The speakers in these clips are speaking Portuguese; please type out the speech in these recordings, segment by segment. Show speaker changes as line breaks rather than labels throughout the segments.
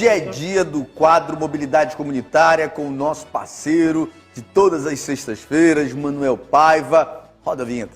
Hoje é dia do quadro Mobilidade Comunitária com o nosso parceiro de todas as sextas-feiras, Manuel Paiva. Roda a vinheta.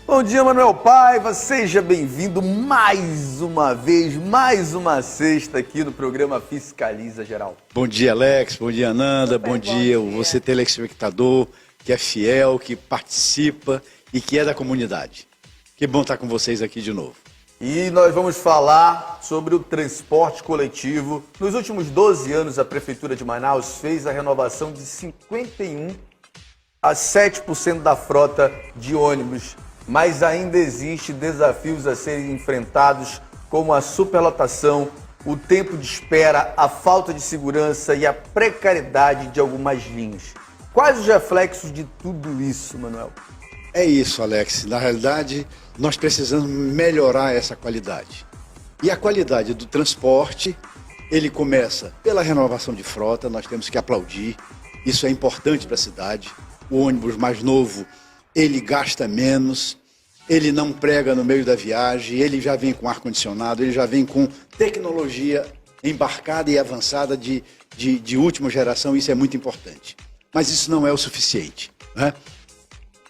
Bom dia, Manuel Paiva, seja bem-vindo mais uma vez, mais uma sexta aqui no programa Fiscaliza Geral.
Bom dia, Alex, bom dia, Ananda, bom dia você telespectador que é fiel, que participa e que é da comunidade. Que bom estar com vocês aqui de novo.
E nós vamos falar sobre o transporte coletivo. Nos últimos 12 anos, a Prefeitura de Manaus fez a renovação de 51 a 7% da frota de ônibus. Mas ainda existem desafios a serem enfrentados, como a superlotação, o tempo de espera, a falta de segurança e a precariedade de algumas linhas. Quais os reflexos de tudo isso, Manuel?
É isso, Alex. Na realidade, nós precisamos melhorar essa qualidade. E a qualidade do transporte, ele começa pela renovação de frota, nós temos que aplaudir. Isso é importante para a cidade. O ônibus mais novo, ele gasta menos, ele não prega no meio da viagem, ele já vem com ar-condicionado, ele já vem com tecnologia embarcada e avançada de última geração, isso é muito importante. Mas isso não é o suficiente, né?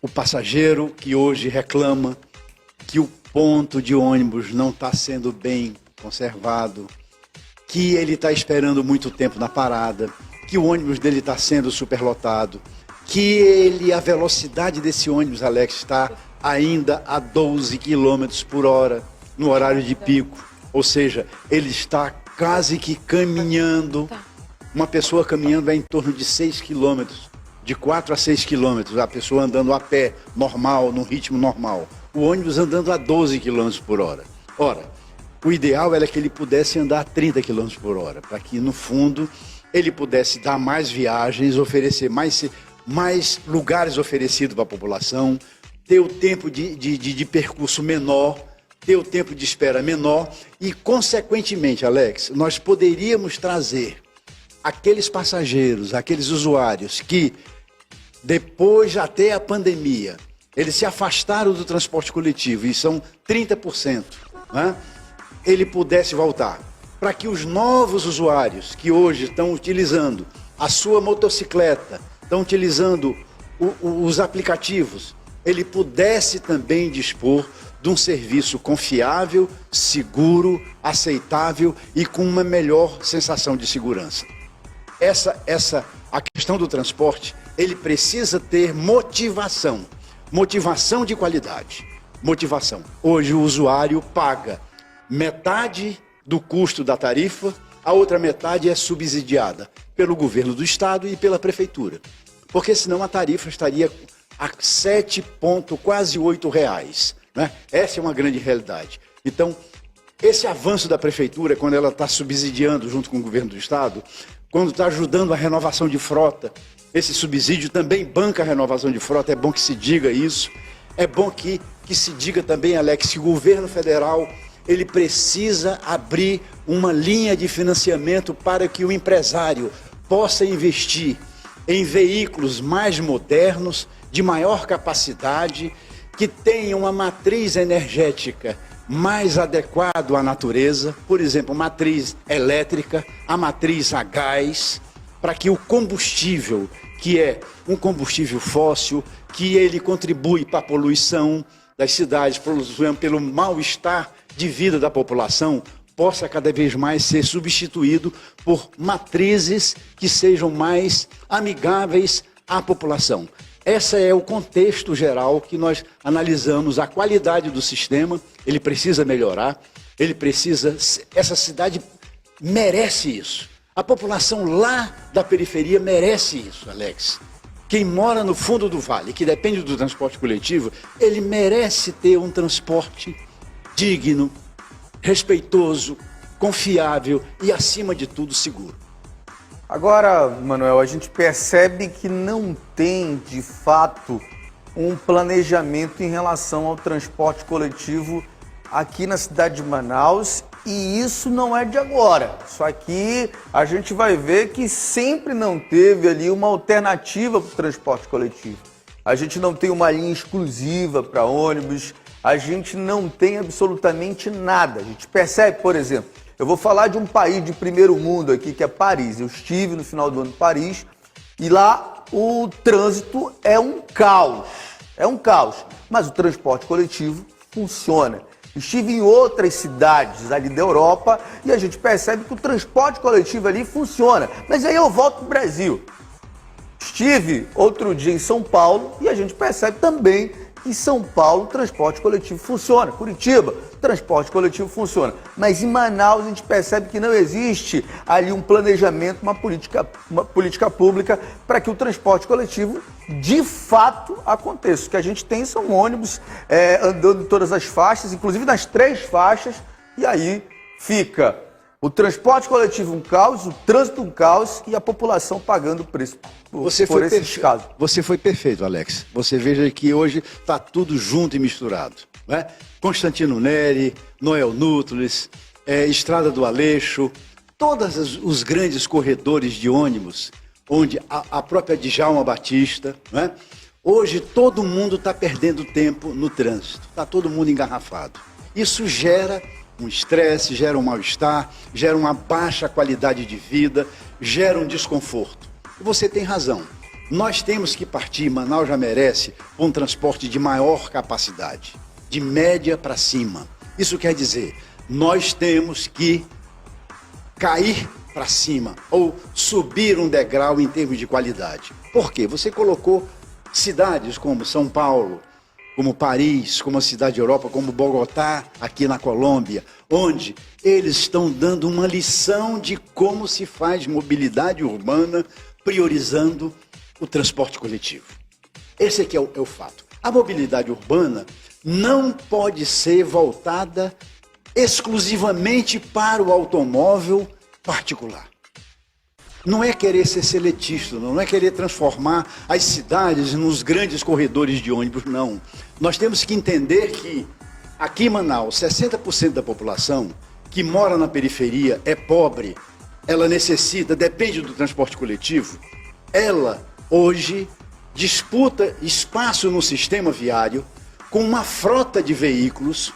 O passageiro que hoje reclama que o ponto de ônibus não está sendo bem conservado, que ele está esperando muito tempo na parada, que o ônibus dele está sendo superlotado, que a velocidade desse ônibus, Alex, está ainda a 12 km por hora no horário de pico. Ou seja, ele está quase que caminhando. Uma pessoa caminhando é em torno de 6 km, de 4 a 6 km. A pessoa andando a pé, normal, num ritmo normal. O ônibus andando a 12 km por hora. Ora, o ideal era que ele pudesse andar a 30 km por hora, para que, no fundo, ele pudesse dar mais viagens, oferecer mais lugares oferecidos para a população, ter o tempo de percurso menor, ter o tempo de espera menor e, consequentemente, Alex, nós poderíamos trazer aqueles passageiros, aqueles usuários que, depois até a pandemia, eles se afastaram do transporte coletivo, e são 30%, né? Ele pudesse voltar, para que os novos usuários que hoje estão utilizando a sua motocicleta, estão utilizando os aplicativos, ele pudesse também dispor de um serviço confiável, seguro, aceitável e com uma melhor sensação de segurança. A questão do transporte, ele precisa ter motivação de qualidade, motivação. Hoje o usuário paga metade do custo da tarifa, a outra metade é subsidiada pelo governo do estado e pela prefeitura, porque senão a tarifa estaria a quase R$8, né? Essa é uma grande realidade. Então, esse avanço da prefeitura, quando ela está subsidiando junto com o governo do estado, quando está ajudando a renovação de frota, esse subsídio também banca a renovação de frota, é bom que se diga isso. É bom que se diga também, Alex, que o governo federal ele precisa abrir uma linha de financiamento para que o empresário possa investir em veículos mais modernos, de maior capacidade, que tenham uma matriz energética mais adequada à natureza, por exemplo, matriz elétrica, a matriz a gás, para que o combustível, que é um combustível fóssil, que ele contribui para a poluição das cidades, pelo mal-estar de vida da população, possa cada vez mais ser substituído por matrizes que sejam mais amigáveis à população. Esse é o contexto geral que nós analisamos, a qualidade do sistema, ele precisa melhorar, essa cidade merece isso. A população lá da periferia merece isso, Alex. Quem mora no fundo do vale, que depende do transporte coletivo, ele merece ter um transporte digno, respeitoso, confiável e, acima de tudo, seguro.
Agora, Manuel, a gente percebe que não tem, de fato, um planejamento em relação ao transporte coletivo aqui na cidade de Manaus, e isso não é de agora. Isso aqui a gente vai ver que sempre não teve ali uma alternativa para o transporte coletivo. a gente não tem uma linha exclusiva para ônibus, a gente não tem absolutamente nada. A gente percebe, por exemplo, eu vou falar de um país de primeiro mundo aqui, que é Paris. Eu estive no final do ano em Paris e lá o trânsito é um caos. É um caos, mas o transporte coletivo funciona. Estive em outras cidades ali da Europa e a gente percebe que o transporte coletivo ali funciona. Mas aí eu volto para o Brasil. Estive outro dia em São Paulo e a gente percebe também que em São Paulo o transporte coletivo funciona. Curitiba, o transporte coletivo funciona. Mas em Manaus a gente percebe que não existe ali um planejamento, uma política pública para que o transporte coletivo de fato aconteça. O que a gente tem são ônibus andando em todas as faixas, inclusive nas 3 faixas, e aí fica o transporte coletivo um caos, o trânsito um caos e a população pagando o preço por esses casos.
Você foi perfeito, Alex. Você veja que hoje está tudo junto e misturado. Né? Constantino Neri, Noel Núteles, Estrada do Aleixo, todos os grandes corredores de ônibus, onde a própria Djalma Batista, né? Hoje todo mundo está perdendo tempo no trânsito, está todo mundo engarrafado. Isso gera um estresse, gera um mal-estar, gera uma baixa qualidade de vida, gera um desconforto. E você tem razão. Nós temos que partir, Manaus já merece, um transporte de maior capacidade, de média para cima. Isso quer dizer, nós temos que cair para cima ou subir um degrau em termos de qualidade. Por quê? Você colocou cidades como São Paulo, como Paris, como a cidade da Europa, como Bogotá, aqui na Colômbia, onde eles estão dando uma lição de como se faz mobilidade urbana, priorizando o transporte coletivo. Esse aqui é o fato. A mobilidade urbana não pode ser voltada exclusivamente para o automóvel particular. Não é querer ser seletista, não é querer transformar as cidades nos grandes corredores de ônibus, não. Nós temos que entender que aqui em Manaus, 60% da população que mora na periferia é pobre, ela necessita, depende do transporte coletivo, ela hoje disputa espaço no sistema viário com uma frota de veículos,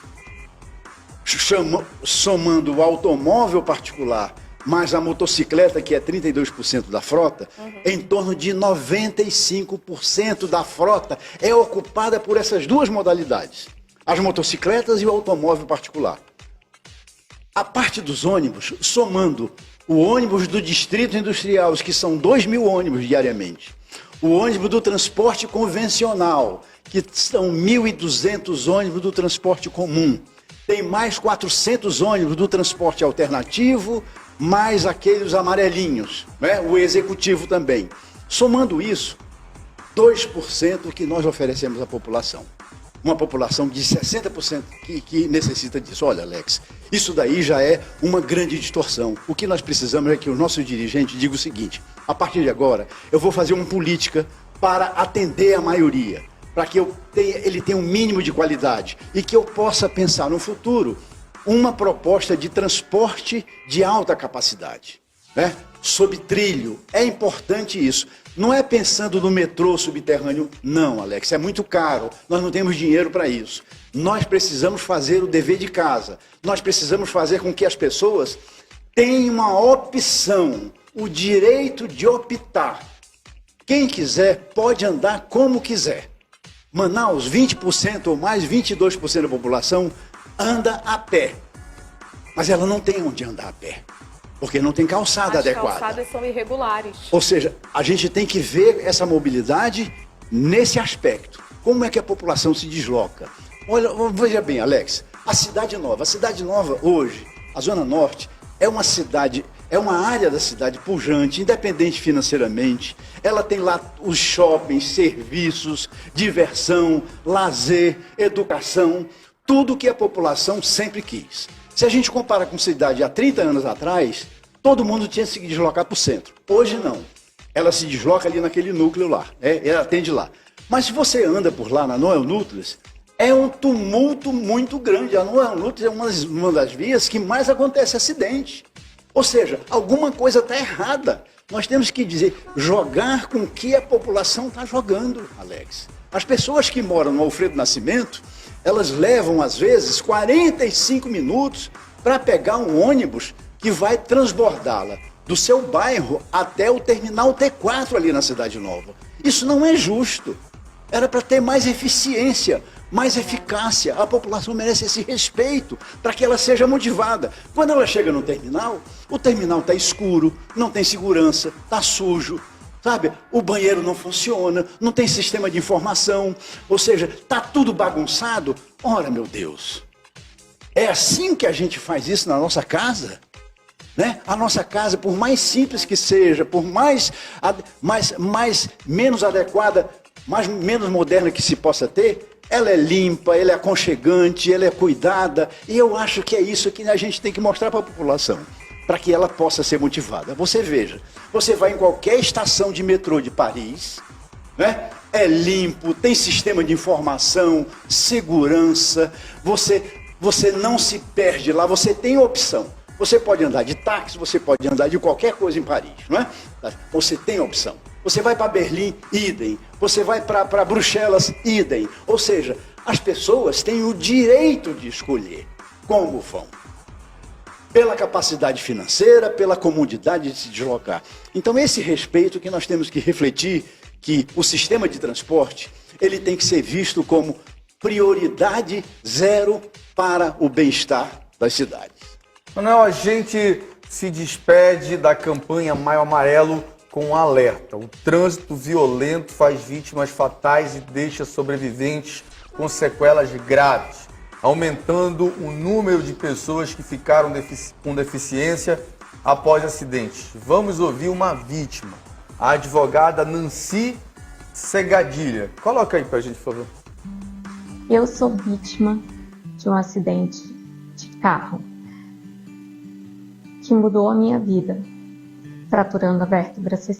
somando o automóvel particular mais a motocicleta, que é 32% da frota, em torno de 95% da frota é ocupada por essas duas modalidades, as motocicletas e o automóvel particular. A parte dos ônibus, somando o ônibus do distrito industrial, que são 2.000 ônibus diariamente, o ônibus do transporte convencional, que são 1.200 ônibus do transporte comum, tem mais 400 ônibus do transporte alternativo, mais aqueles amarelinhos, né? O executivo também. Somando isso, 2% que nós oferecemos à população. Uma população de 60% que necessita disso. Olha, Alex, isso daí já é uma grande distorção. O que nós precisamos é que o nosso dirigente diga o seguinte: a partir de agora, eu vou fazer uma política para atender a maioria, para que ele tenha um mínimo de qualidade e que eu possa pensar no futuro uma proposta de transporte de alta capacidade, né? Sob trilho. É importante isso. Não é pensando no metrô subterrâneo, não, Alex, é muito caro, nós não temos dinheiro para isso. Nós precisamos fazer o dever de casa, nós precisamos fazer com que as pessoas tenham uma opção, o direito de optar. Quem quiser pode andar como quiser. Manaus, 20% ou mais, 22% da população anda a pé, mas ela não tem onde andar a pé, porque não tem calçada adequada. As
calçadas são irregulares.
Ou seja, a gente tem que ver essa mobilidade nesse aspecto. Como é que a população se desloca? Olha, veja bem, Alex, a Cidade Nova hoje, a Zona Norte, é uma cidade, é uma área da cidade pujante, independente financeiramente. Ela tem lá os shoppings, serviços, diversão, lazer, educação, tudo que a população sempre quis. Se a gente compara com cidade há 30 anos atrás, todo mundo tinha que se deslocar para o centro. Hoje não. Ela se desloca ali naquele núcleo lá, ela atende lá. Mas se você anda por lá na Noel Núteles, é um tumulto muito grande. A Noel Núteles é uma das vias que mais acontece acidente. Ou seja, alguma coisa está errada. Nós temos que dizer, jogar com o que a população está jogando, Alex. As pessoas que moram no Alfredo Nascimento, elas levam, às vezes, 45 minutos para pegar um ônibus que vai transbordá-la do seu bairro até o terminal T4 ali na Cidade Nova. Isso não é justo. Era para ter mais eficiência, mais eficácia. A população merece esse respeito para que ela seja motivada. Quando ela chega no terminal, o terminal está escuro, não tem segurança, está sujo, sabe? O banheiro não funciona, não tem sistema de informação, ou seja, está tudo bagunçado. Ora, meu Deus, é assim que a gente faz isso na nossa casa? Né? A nossa casa, por mais simples que seja, por menos adequada, menos moderna que se possa ter, ela é limpa, ela é aconchegante, ela é cuidada. E eu acho que é isso que a gente tem que mostrar para a população, para que ela possa ser motivada. Você veja, você vai em qualquer estação de metrô de Paris, né? É limpo, tem sistema de informação, segurança, você não se perde lá, você tem opção. Você pode andar de táxi, você pode andar de qualquer coisa em Paris, não é? Você tem opção. Você vai para Berlim, idem. Você vai para Bruxelas, idem. Ou seja, as pessoas têm o direito de escolher como vão. Pela capacidade financeira, pela comodidade de se deslocar. Então, esse respeito que nós temos que refletir, que o sistema de transporte, ele tem que ser visto como prioridade zero para o bem-estar das cidades.
Manuel, a gente se despede da campanha Maio Amarelo com um alerta. O trânsito violento faz vítimas fatais e deixa sobreviventes com sequelas graves, aumentando o número de pessoas que ficaram com deficiência após acidentes. Vamos ouvir uma vítima, a advogada Nancy Segadilha. Coloca aí pra gente, por favor.
Eu sou vítima de um acidente de carro que mudou a minha vida, fraturando a vértebra C5.